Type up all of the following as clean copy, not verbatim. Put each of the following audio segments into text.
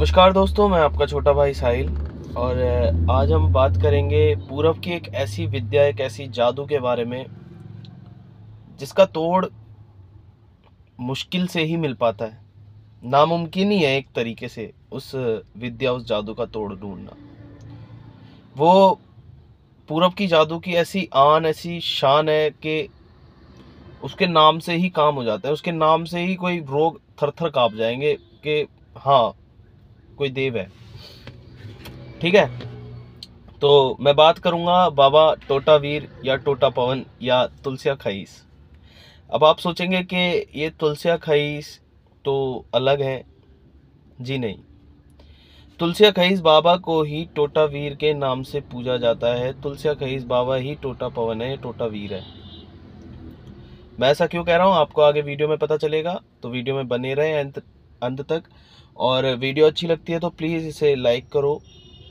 नमस्कार दोस्तों, मैं आपका छोटा भाई साहिल। और आज हम बात करेंगे पूरब की एक ऐसी विद्या, एक ऐसी जादू के बारे में जिसका तोड़ मुश्किल से ही मिल पाता है। नामुमकिन ही है एक तरीके से उस विद्या, उस जादू का तोड़ ढूंढना। वो पूरब की जादू की ऐसी आन, ऐसी शान है कि उसके नाम से ही काम हो जाता है। उसके नाम से ही कोई रोग थर थर काँप जाएंगे कि हाँ, कोई देव है। ठीक है, तो मैं बात करूंगा बाबा टोटा वीर या टोटा पवन या तुलसिया खईस। अब आप सोचेंगे कि ये तुलसिया खईस तो अलग है। जी नहीं, तुलसिया खईस बाबा को ही टोटा वीर के नाम से पूजा जाता है। तुलसिया खईस बाबा ही टोटा पवन है, टोटा वीर है। मैं ऐसा क्यों कह रहा हूँ आपको आगे वीडियो में पता चलेगा, तो वीडियो में बने रहे अंत तक। और वीडियो अच्छी लगती है तो प्लीज़ इसे लाइक करो,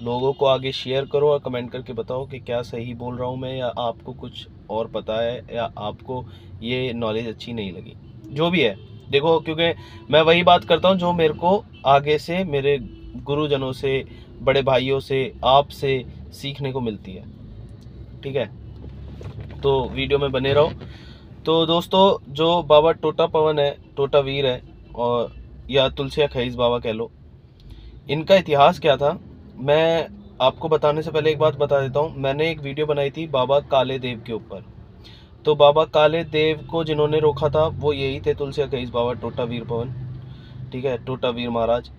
लोगों को आगे शेयर करो और कमेंट करके बताओ कि क्या सही बोल रहा हूँ मैं, या आपको कुछ और पता है, या आपको ये नॉलेज अच्छी नहीं लगी। जो भी है, देखो, क्योंकि मैं वही बात करता हूँ जो मेरे को आगे से मेरे गुरुजनों से, बड़े भाइयों से, आपसे सीखने को मिलती है। ठीक है, तो वीडियो में बने रहो। तो दोस्तों, जो बाबा टोटा पवन है, टोटा वीर है, और या तुलसिया खईस बाबा कह लो, इनका इतिहास क्या था मैं आपको बताने से पहले एक बात बता देता हूँ। मैंने एक वीडियो बनाई थी बाबा काले देव के ऊपर। तो बाबा काले देव को जिन्होंने रोका था वो यही थे, तुलसिया खईस बाबा टोटा वीर पवन। ठीक है, टोटा वीर महाराज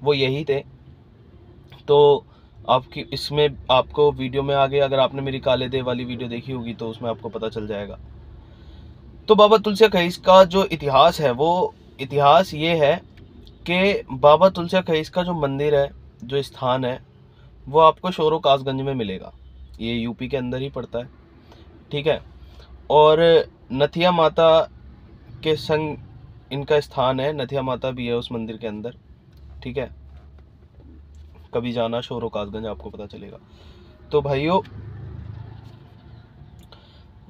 वो यही थे। तो आपकी इसमें आपको वीडियो में आगे, अगर आपने मेरी काले देव वाली वीडियो देखी होगी तो उसमें आपको पता चल जाएगा। तो बाबा तुलसिया खईस का जो इतिहास है, वो इतिहास ये है कि बाबा तुलसिया खईस का जो मंदिर है, जो स्थान है, वो आपको शोरो कासगंज में मिलेगा। ये यूपी के अंदर ही पड़ता है। ठीक है, और नथिया माता के संग इनका स्थान है। नथिया माता भी है उस मंदिर के अंदर। ठीक है, कभी जाना शोरो कासगंज, आपको पता चलेगा। तो भाइयों,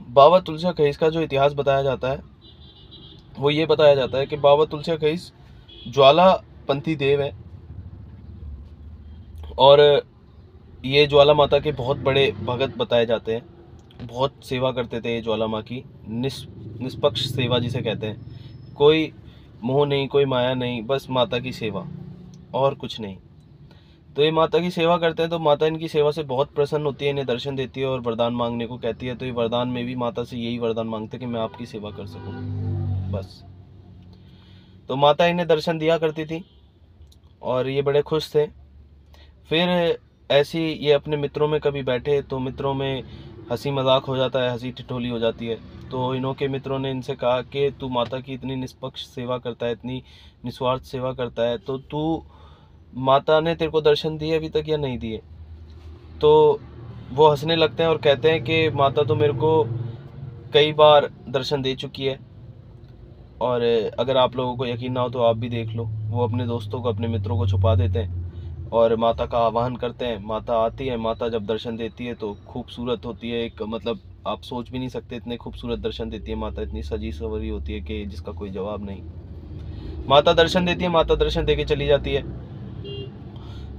बाबा तुलसिया खईस का जो इतिहास बताया जाता है वो ये बताया जाता है कि बाबा तुलसिया खईस ज्वालापंथी देव है, और ये ज्वाला माता के बहुत बड़े भगत बताए जाते हैं। बहुत सेवा करते थे ये ज्वाला माँ की, निष्पक्ष सेवा जिसे कहते हैं। कोई मोह नहीं, कोई माया नहीं, बस माता की सेवा और कुछ नहीं। तो ये माता की सेवा करते हैं, तो माता इनकी सेवा से बहुत प्रसन्न होती है, इन्हें दर्शन देती है और वरदान मांगने को कहती है। तो ये वरदान में भी माता से यही वरदान मांगते हैं कि मैं आपकी सेवा कर सकूं, बस। तो माता इन्हें दर्शन दिया करती थी और ये बड़े खुश थे। फिर ऐसी ये अपने मित्रों में कभी बैठे तो मित्रों में हंसी मजाक हो जाता है, हंसी ठिठोली हो जाती है। तो इन्हों के मित्रों ने इनसे कहा कि तू माता की इतनी निष्पक्ष सेवा करता है, इतनी निस्वार्थ सेवा करता है, तो तू, माता ने तेरे को दर्शन दिए अभी तक या नहीं दिए? तो वो हंसने लगते हैं और कहते हैं कि माता तो मेरे को कई बार दर्शन दे चुकी है, और अगर आप लोगों को यकीन ना हो तो आप भी देख लो। वो अपने दोस्तों को, अपने मित्रों को छुपा देते हैं और माता का आह्वान करते हैं। माता आती है। माता जब दर्शन देती है तो खूबसूरत होती है, एक मतलब आप सोच भी नहीं सकते इतने खूबसूरत दर्शन देती है माता। इतनी सजी सवरी होती है कि जिसका कोई जवाब नहीं। माता दर्शन देती है, माता दर्शन दे के चली जाती है।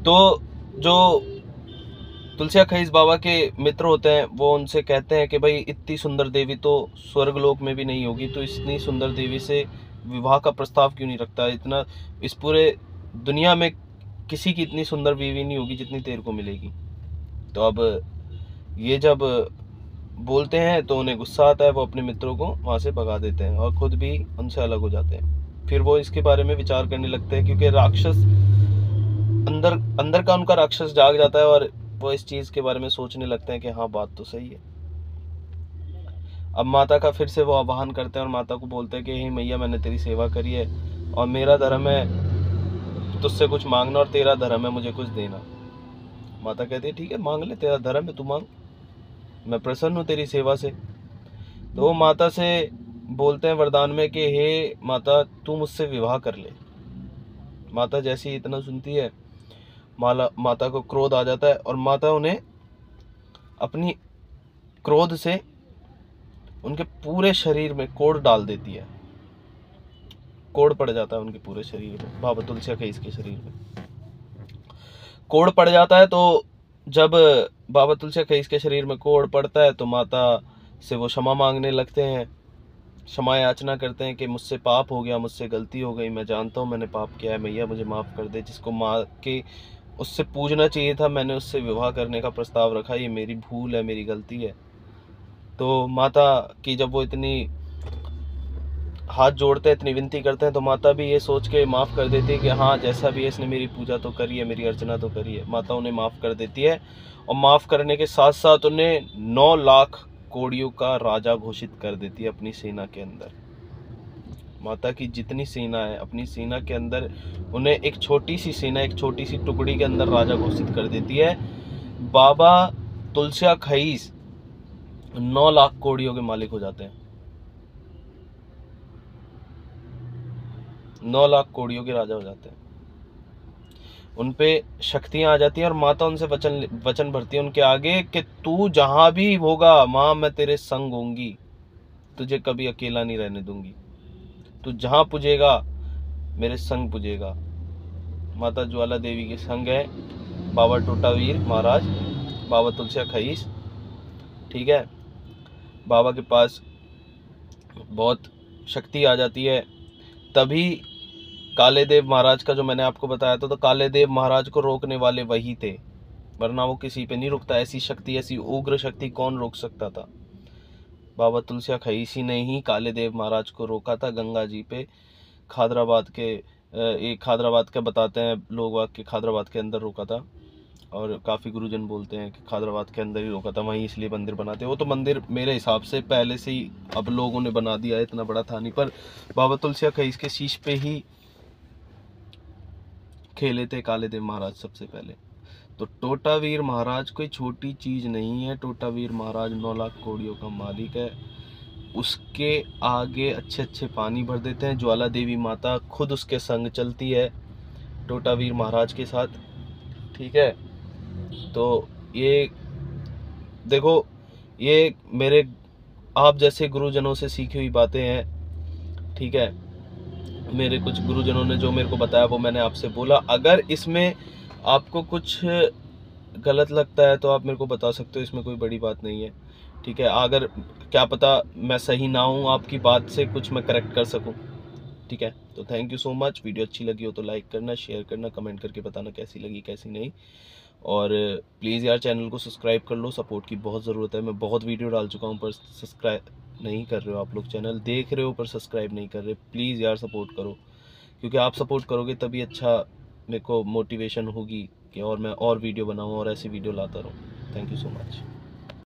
तो जो तुलसिया खईस बाबा के मित्र होते हैं वो उनसे कहते हैं कि भाई इतनी सुंदर देवी तो स्वर्गलोक में भी नहीं होगी, तो इतनी सुंदर देवी से विवाह का प्रस्ताव क्यों नहीं रखता? इतना, इस पूरे दुनिया में किसी की इतनी सुंदर बीवी नहीं होगी जितनी तेरे को मिलेगी। तो अब ये जब बोलते हैं तो उन्हें गुस्सा आता है, वो अपने मित्रों को वहाँ से भगा देते हैं और खुद भी उनसे अलग हो जाते हैं। फिर वो इसके बारे में विचार करने लगते हैं, क्योंकि राक्षस अंदर अंदर का उनका राक्षस जाग जाता है और वो इस चीज़ के बारे में सोचने लगते हैं कि हाँ, बात तो सही है। अब माता का फिर से वो आह्वान करते हैं और माता को बोलते हैं कि हे मैया, मैंने तेरी सेवा करी है और मेरा धर्म है तुझसे कुछ मांगना और तेरा धर्म है मुझे कुछ देना। माता कहती है ठीक है, मांग ले, तेरा धर्म है, तू मांग, मैं प्रसन्न हूँ तेरी सेवा से। तो वो माता से बोलते हैं वरदान में कि हे माता, तू मुझसे विवाह कर ले। माता जैसी इतना सुनती है, माता को क्रोध आ जाता है और माता उन्हें अपनी क्रोध से उनके पूरे शरीर में कोड़ डाल देती है। कोड़ पड़ जाता है उनके पूरे शरीर में, बाबा तुलसिया खईस के शरीर में। कोढ़ पड़ जाता है, तो जब बाबा तुलसिया खईस के शरीर में कोढ़ पड़ता है तो माता से वो क्षमा मांगने लगते हैं, क्षमा याचना करते हैं कि मुझसे पाप हो गया, मुझसे गलती हो गई, मैं जानता हूँ मैंने पाप किया है, मैया मुझे माफ़ कर दे। जिसको माँ के उससे पूछना चाहिए था, मैंने उससे विवाह करने का प्रस्ताव रखा, ये मेरी भूल है, मेरी गलती है। तो माता की जब वो इतनी हाथ जोड़ते हैं, इतनी विनती करते हैं, तो माता भी ये सोच के माफ़ कर देती है कि हाँ जैसा भी है इसने मेरी पूजा तो करी है, मेरी अर्चना तो करी है। माता उन्हें माफ़ कर देती है और माफ़ करने के साथ साथ उन्हें 9 लाख कोड़ियों का राजा घोषित कर देती है अपनी सेना के अंदर। माता की जितनी सेना है, अपनी सेना के अंदर उन्हें एक छोटी सी सेना, एक छोटी सी टुकड़ी के अंदर राजा घोषित कर देती है। बाबा तुलसिया खईस 9 लाख कोड़ियों के मालिक हो जाते हैं, 9 लाख कोड़ियों के राजा हो जाते हैं। उन पे शक्तियां आ जाती हैं और माता उनसे वचन भरती है उनके आगे कि तू जहां भी होगा माँ, मैं तेरे संग होंगी, तुझे कभी अकेला नहीं रहने दूंगी, तू जहां पुजेगा मेरे संग पुजेगा। माता ज्वाला देवी के संग है बाबा टोटावीर महाराज, बाबा तुलसिया खईस। ठीक है, बाबा के पास बहुत शक्ति आ जाती है। तभी काले देव महाराज का जो मैंने आपको बताया था, तो काले देव महाराज को रोकने वाले वही थे, वरना वो किसी पे नहीं रुकता। ऐसी शक्ति, ऐसी उग्र शक्ति कौन रोक सकता था? बाबा तुलसिया खईसी ने ही काले देव महाराज को रोका था गंगा जी पे। खादराबाद के एक खादराबाद का बताते हैं लोग वाग के खादराबाद के अंदर रोका था, और काफ़ी गुरुजन बोलते हैं कि खादराबाद के अंदर ही रोका था, वहीं इसलिए मंदिर बनाते। वो तो मंदिर मेरे हिसाब से पहले से ही अब लोगों ने बना दिया है, इतना बड़ा था नहीं, पर बाबा तुलसिया खईस के शीश पे ही खेले थे काले देव महाराज सबसे पहले। तो टोटावीर महाराज कोई छोटी चीज़ नहीं है। टोटावीर महाराज 9 लाख कोड़ियों का मालिक है। उसके आगे अच्छे अच्छे पानी भर देते हैं। ज्वाला देवी माता खुद उसके संग चलती है टोटावीर महाराज के साथ। ठीक है, तो ये देखो, ये मेरे आप जैसे गुरुजनों से सीखी हुई बातें हैं। ठीक है, मेरे कुछ गुरुजनों ने जो मेरे को बताया वो मैंने आपसे बोला। अगर इसमें आपको कुछ गलत लगता है तो आप मेरे को बता सकते हो, इसमें कोई बड़ी बात नहीं है। ठीक है, अगर क्या पता मैं सही ना हूँ, आपकी बात से कुछ मैं करेक्ट कर सकूँ। ठीक है, तो thank you so much. Video अच्छी लगी हो तो लाइक करना, शेयर करना, कमेंट करके बताना कैसी लगी कैसी नहीं। और प्लीज़ यार चैनल को सब्सक्राइब कर लो, सपोर्ट की बहुत ज़रूरत है। मैं बहुत वीडियो डाल चुका हूँ पर सब्सक्राइब नहीं कर रहे हो आप लोग, चैनल देख रहे हो पर सब्सक्राइब नहीं कर रहे। प्लीज़ यार सपोर्ट करो, क्योंकि आप सपोर्ट करोगे तभी अच्छा मेरे को मोटिवेशन होगी कि और मैं और वीडियो बनाऊँ और ऐसी वीडियो लाता रहूँ। Thank you so much.